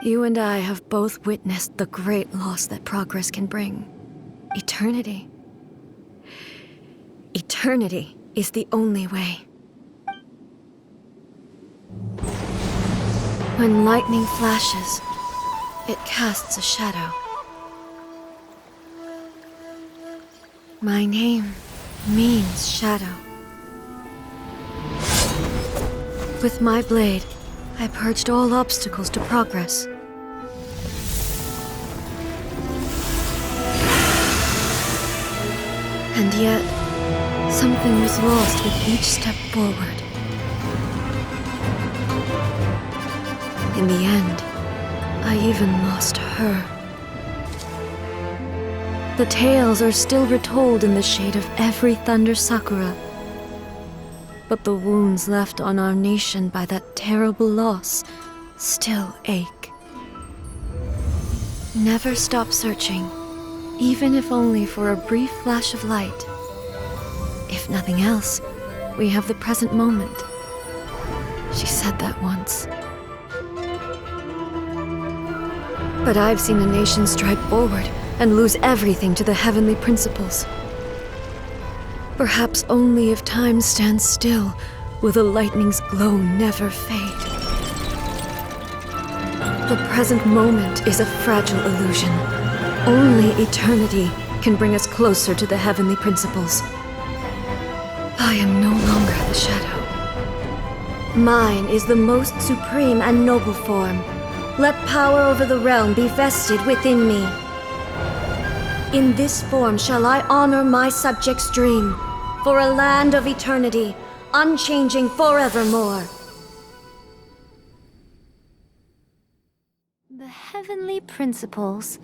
You and I have both witnessed the great loss that progress can bring. Eternity. Eternity is the only way. When lightning flashes, it casts a shadow. My name means shadow. With my blade, I purged all obstacles to progress. And yet, something was lost with each step forward. In the end, I even lost her. The tales are still retold in the shade of every Thunder Sakura. But the wounds left on our nation by that terrible loss still ache. Never stop searching, even if only for a brief flash of light. If nothing else, we have the present moment. She said that once. But I've seen a nation stride forward and lose everything to the heavenly principles. Perhaps only if time stands still will the lightning's glow never fade. The present moment is a fragile illusion. Only eternity can bring us closer to the heavenly principles. I am no longer the shadow. Mine is the most supreme and noble form. Let power over the realm be vested within me. In this form shall I honor my subjects' dream, for a land of eternity, unchanging forevermore. The heavenly principles.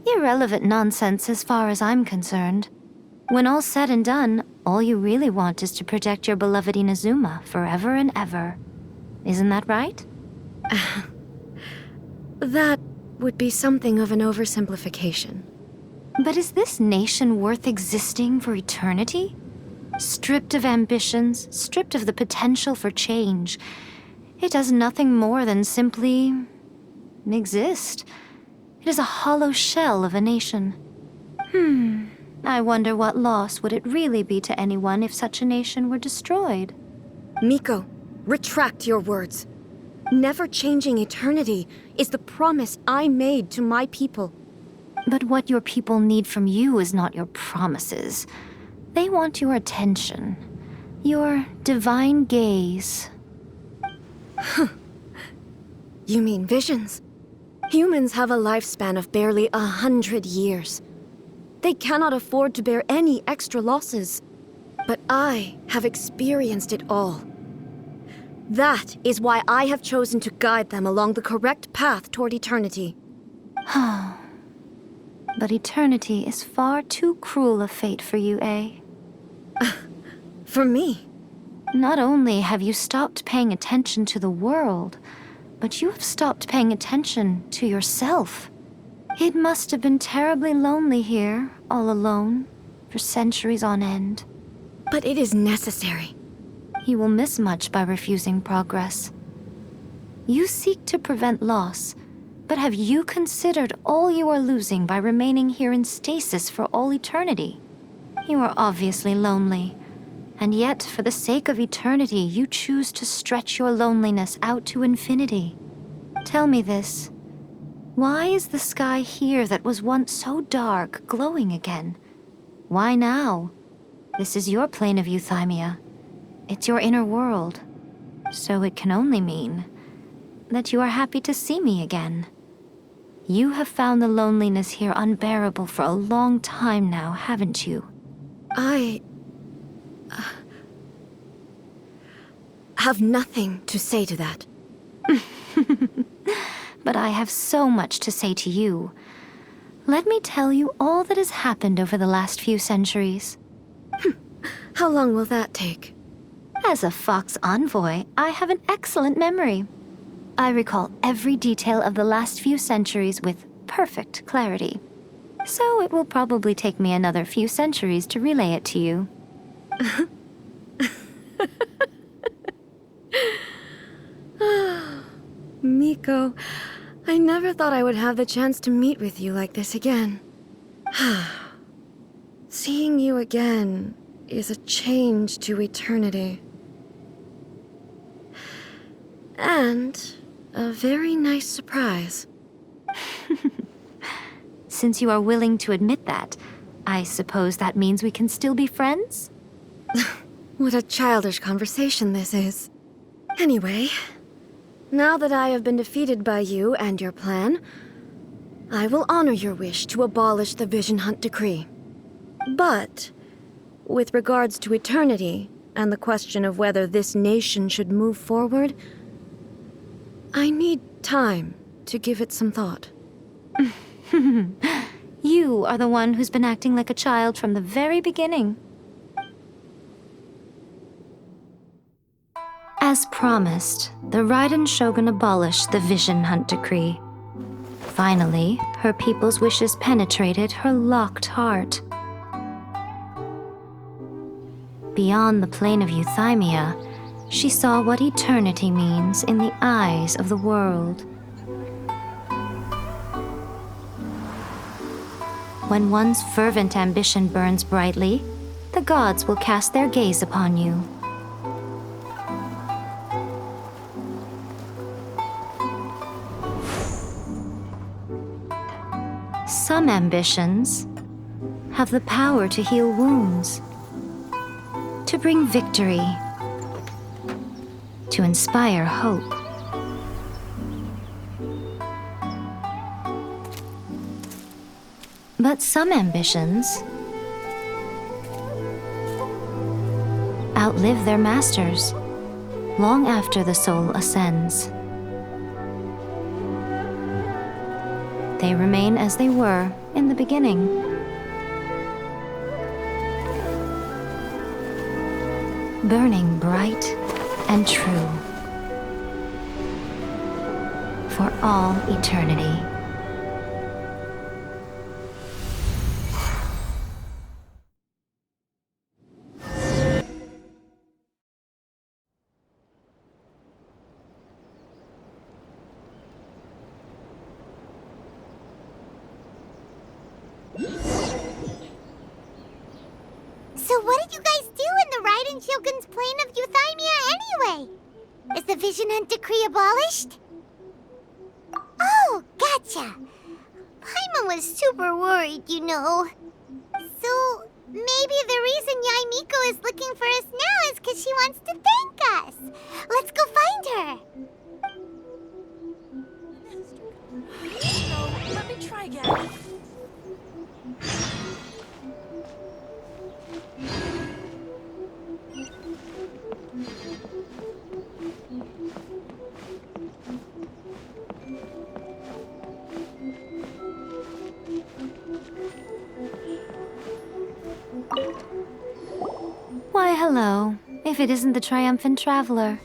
Irrelevant nonsense as far as I'm concerned. When all's said and done, all you really want is to protect your beloved Inazuma forever and ever. Isn't that right? That would be something of an oversimplification. But is this nation worth existing for eternity? Stripped of ambitions, stripped of the potential for change, it does nothing more than simply exist. It is a hollow shell of a nation. I wonder what loss would it really be to anyone if such a nation were destroyed? Miko, retract your words. Never changing eternity is the promise I made to my people. But what your people need from you is not your promises. They want your attention, your divine gaze. You mean visions? Humans have a lifespan of barely 100 years. They cannot afford to bear any extra losses. But I have experienced it all. That is why I have chosen to guide them along the correct path toward eternity. But eternity is far too cruel a fate for you, eh? For me? Not only have you stopped paying attention to the world, but you have stopped paying attention to yourself. It must have been terribly lonely here, all alone, for centuries on end. But it is necessary. You will miss much by refusing progress. You seek to prevent loss, but have you considered all you are losing by remaining here in stasis for all eternity? You are obviously lonely, and yet for the sake of eternity you choose to stretch your loneliness out to infinity. Tell me this. Why is the sky here that was once so dark glowing again? Why now? This is your plane of euthymia. It's your inner world. So it can only mean that you are happy to see me again. You have found the loneliness here unbearable for a long time now, haven't you? I have nothing to say to that. But I have so much to say to you. Let me tell you all that has happened over the last few centuries. How long will that take? As a Fox envoy, I have an excellent memory. I recall every detail of the last few centuries with perfect clarity. So it will probably take me another few centuries to relay it to you. Miko, I never thought I would have the chance to meet with you like this again. Seeing you again is a change to eternity. And a very nice surprise. Since you are willing to admit that, I suppose that means we can still be friends? What a childish conversation this is. Anyway, now that I have been defeated by you and your plan, I will honor your wish to abolish the Vision Hunt Decree. But, with regards to eternity and the question of whether this nation should move forward, I need time to give it some thought. You are the one who's been acting like a child from the very beginning. As promised, the Raiden Shogun abolished the Vision Hunt Decree. Finally, her people's wishes penetrated her locked heart. Beyond the plane of euthymia, she saw what eternity means in the eyes of the world. When one's fervent ambition burns brightly, the gods will cast their gaze upon you. Some ambitions have the power to heal wounds, to bring victory, to inspire hope. But some ambitions outlive their masters long after the soul ascends. They remain as they were in the beginning. Burning bright and true for all eternity. So what did you guys do in the Raiden Shogun's plane of euthymia anyway? Is the Vision Hunt Decree abolished? Oh, gotcha. Paimon was super worried, you know. So maybe the reason Yaimiko is looking for us now is because she wants to thank us. Let's go find her. No, let me try again. Why, hello, if it isn't the triumphant traveler.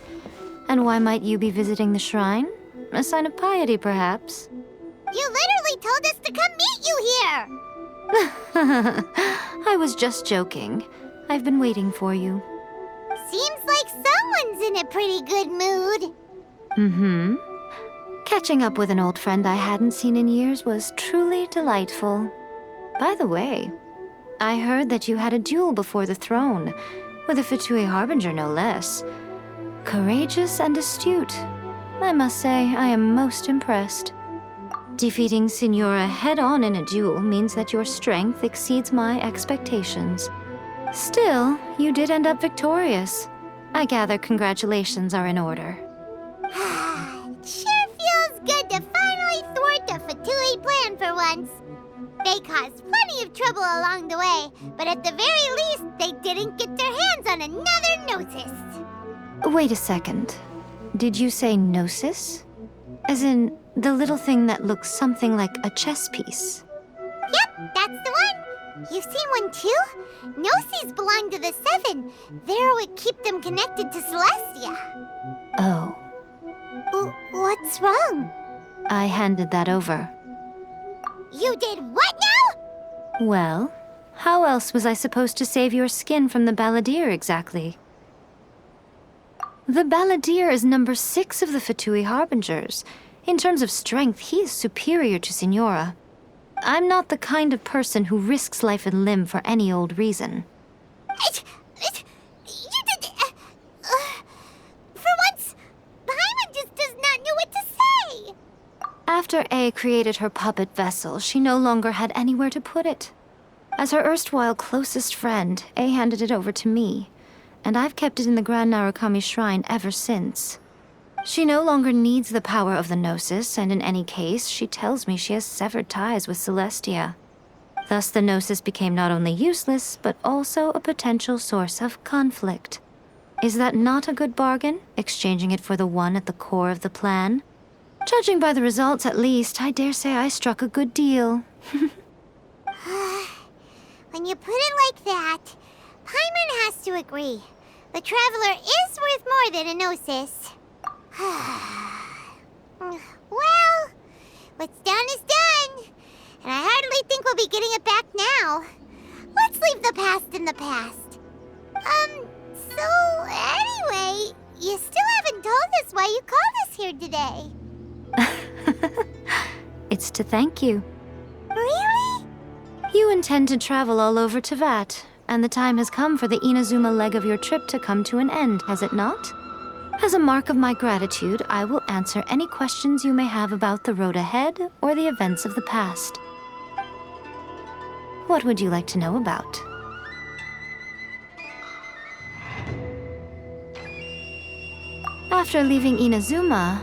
And why might you be visiting the shrine? A sign of piety, perhaps? You literally told us to come meet you here. I was just joking. I've been waiting for you. Seems like someone's in a pretty good mood. Mm-hmm. Catching up with an old friend I hadn't seen in years was truly delightful. By the way, I heard that you had a duel before the throne, with a Fatui Harbinger no less. Courageous and astute. I must say, I am most impressed. Defeating Signora head-on in a duel means that your strength exceeds my expectations. Still, you did end up victorious. I gather congratulations are in order. Sure feels good to finally thwart a Fatui plan for once. They caused plenty of trouble along the way, but at the very least, they didn't get their hands on another Gnosis. Wait a second. Did you say Gnosis? As in, the little thing that looks something like a chess piece? Yep, that's the one. You've seen one too? Gnosis belong to the Seven. They're what keep them connected to Celestia. Oh, What's wrong? I handed that over. You did what now? Well, how else was I supposed to save your skin from the Balladeer exactly? The Balladeer is number 6 of the Fatui Harbingers. In terms of strength, he is superior to Signora. I'm not the kind of person who risks life and limb for any old reason. For once, Paimon just does not know what to say. After A created her puppet vessel, she no longer had anywhere to put it. As her erstwhile closest friend, A handed it over to me, and I've kept it in the Grand Narukami Shrine ever since. She no longer needs the power of the Gnosis, and in any case, she tells me she has severed ties with Celestia. Thus, the Gnosis became not only useless, but also a potential source of conflict. Is that not a good bargain, exchanging it for the one at the core of the plan? Judging by the results, at least, I dare say I struck a good deal. When you put it like that, Paimon has to agree. The Traveler is worth more than a Gnosis. Well, what's done is done. And I hardly think we'll be getting it back now. Let's leave the past in the past. So anyway, you still haven't told us why you called us here today. It's to thank you. Really? You intend to travel all over Teyvat, and the time has come for the Inazuma leg of your trip to come to an end, has it not? As a mark of my gratitude, I will answer any questions you may have about the road ahead or the events of the past. What would you like to know about? After leaving Inazuma,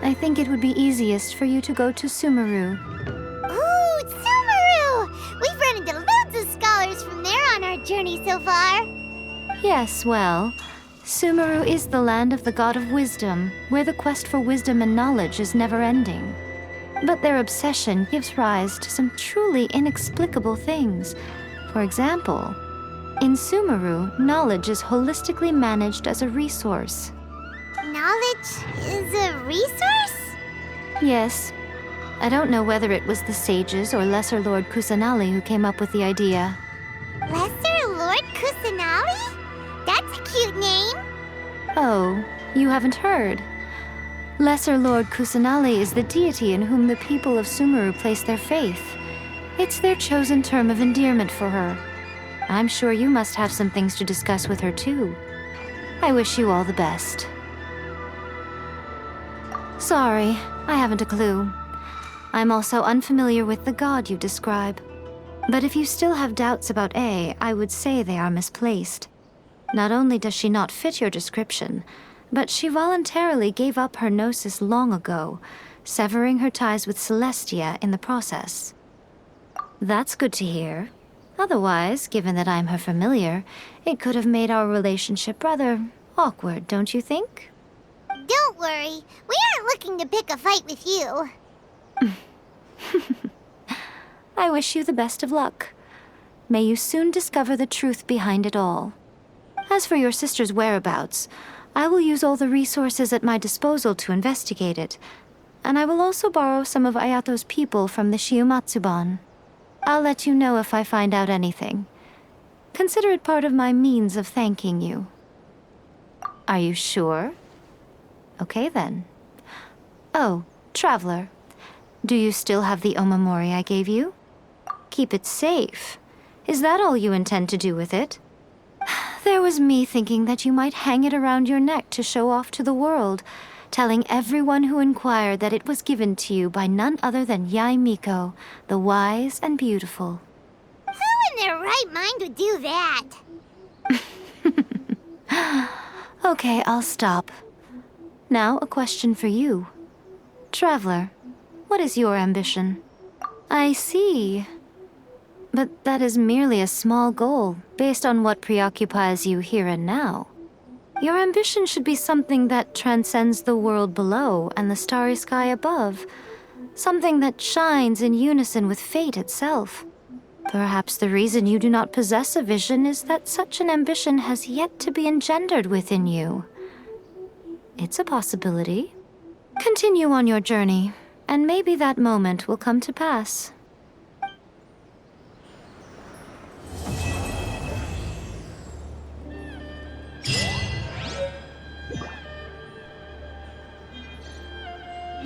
I think it would be easiest for you to go to Sumeru. Ooh, Sumeru! We've run into loads of scholars from there on our journey so far. Yes, well, Sumeru is the land of the god of wisdom, where the quest for wisdom and knowledge is never-ending. But their obsession gives rise to some truly inexplicable things. For example, in Sumeru, knowledge is holistically managed as a resource. Knowledge is a resource? Yes. I don't know whether it was the sages or Lesser Lord Kusanali who came up with the idea. Lesser Lord Kusanali? That's a cute name. Oh, you haven't heard. Lesser Lord Kusanali is the deity in whom the people of Sumeru place their faith. It's their chosen term of endearment for her. I'm sure you must have some things to discuss with her too. I wish you all the best. Sorry, I haven't a clue. I'm also unfamiliar with the god you describe. But if you still have doubts about A, I would say they are misplaced. Not only does she not fit your description, but she voluntarily gave up her gnosis long ago, severing her ties with Celestia in the process. That's good to hear. Otherwise, given that I'm her familiar, it could have made our relationship rather awkward, don't you think? Don't worry, we aren't looking to pick a fight with you. I wish you the best of luck. May you soon discover the truth behind it all. As for your sister's whereabouts, I will use all the resources at my disposal to investigate it, and I will also borrow some of Ayato's people from the Shiumatsuban. I'll let you know if I find out anything. Consider it part of my means of thanking you. Are you sure? Okay then. Oh, Traveler, do you still have the omamori I gave you? Keep it safe. Is that all you intend to do with it? There was me thinking that you might hang it around your neck to show off to the world, telling everyone who inquired that it was given to you by none other than Yae Miko, the wise and beautiful. Who in their right mind would do that? Okay, I'll stop. Now, a question for you. Traveler, what is your ambition? I see. But that is merely a small goal, based on what preoccupies you here and now. Your ambition should be something that transcends the world below and the starry sky above. Something that shines in unison with fate itself. Perhaps the reason you do not possess a vision is that such an ambition has yet to be engendered within you. It's a possibility. Continue on your journey, and maybe that moment will come to pass.